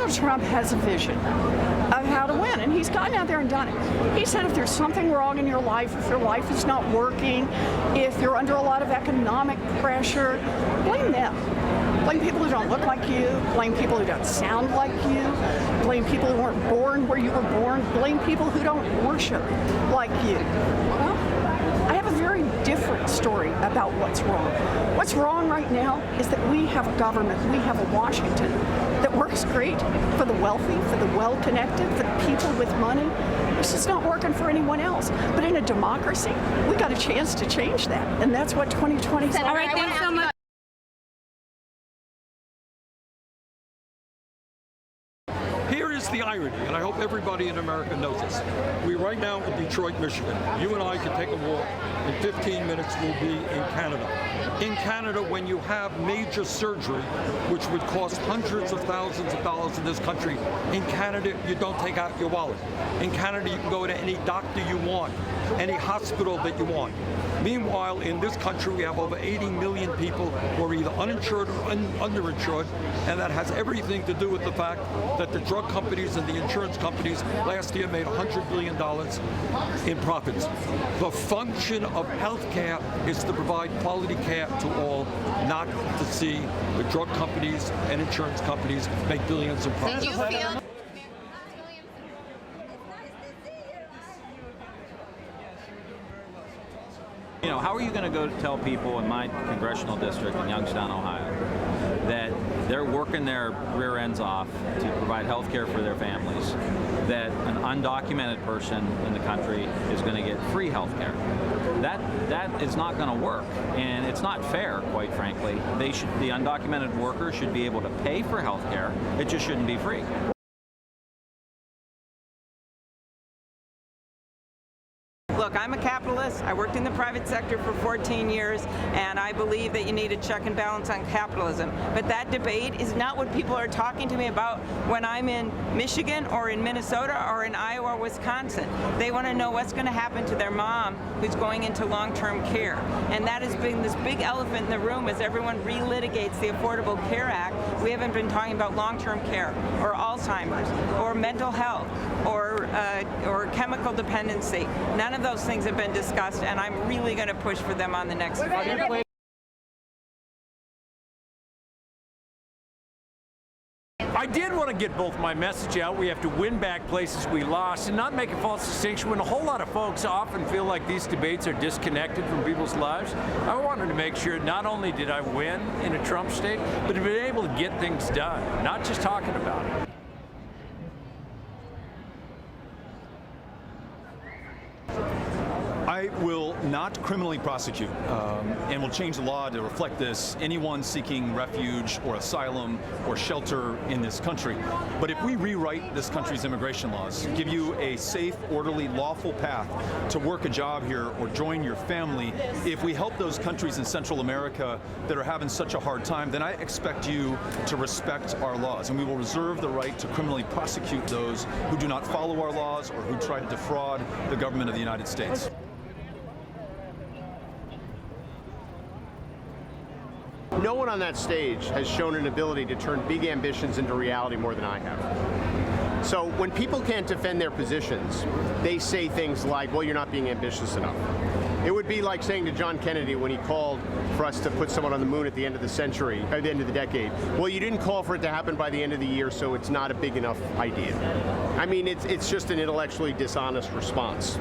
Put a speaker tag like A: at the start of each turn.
A: Donald Trump has a vision of how to win, and he's gone out there and done it. He said if there's something wrong in your life, if your life is not working, if you're under a lot of economic pressure, blame them. Blame people who don't look like you, blame people who don't sound like you, blame people who weren't born where you were born, blame people who don't worship like you. Well, I have a very different story about what's wrong. What's wrong right now is that we have a government, we have a Washington that works great for the wealthy, for the well-connected, for the people with money. It's just not working for anyone else. But in a democracy, we got a chance to change that, and that's what 2020 is all about.
B: All right, thanks so much.
C: Here is the irony, and I hope everybody in America knows this. We right now in Detroit, Michigan. You and I can take a walk. In 15 minutes, we'll be in Canada. In Canada, when you have major surgery, which would cost hundreds of thousands of dollars in this country, in Canada, you don't take out your wallet. In Canada, you can go to any doctor you want, any hospital that you want. Meanwhile, in this country, we have over 80 million people who are either uninsured or underinsured, and that has everything to do with the fact that the drug companies and the insurance companies last year made $100 billion in profits. The function of healthcare is to provide quality care to all, not to see the drug companies and insurance companies make billions in profits.
D: You know, how are you going to go tell people in my congressional district in Youngstown, Ohio, that they're working their rear ends off to provide health care for their families, that an undocumented person in the country is going to get free health care? That is not going to work, and it's not fair, quite frankly. The undocumented worker should be able to pay for health care. It just shouldn't be free.
E: Look, I'm a capitalist. I worked in the private sector for 14 years, and I believe that you need a check and balance on capitalism. But that debate is not what people are talking to me about when I'm in Michigan or in Minnesota or in Iowa or Wisconsin. They want to know what's going to happen to their mom who's going into long-term care. And that has been this big elephant in the room as everyone relitigates the Affordable Care Act. We haven't been talking about long-term care or Alzheimer's or mental health or chemical dependency. None of those things have been discussed, and I'm really going to push for them on the next one.
F: I did want to get both my message out. We have to win back places we lost and not make a false distinction when a whole lot of folks often feel like these debates are disconnected from people's lives. I wanted to make sure not only did I win in a Trump state, but to be able to get things done, not just talking about it.
G: I will not criminally prosecute and will change the law to reflect this. Anyone seeking refuge or asylum or shelter in this country. But if we rewrite this country's immigration laws, give you a safe, orderly, lawful path to work a job here or join your family, if we help those countries in Central America that are having such a hard time, then I expect you to respect our laws. And we will reserve the right to criminally prosecute those who do not follow our laws or who try to defraud the government of the United States.
H: No one on that stage has shown an ability to turn big ambitions into reality more than I have. So when people can't defend their positions, they say things like, well, you're not being ambitious enough. It would be like saying to John Kennedy when he called for us to put someone on the moon at the end of the century, or the end of the decade. Well, you didn't call for it to happen by the end of the year, so it's not a big enough idea. I mean, it's just an intellectually dishonest response.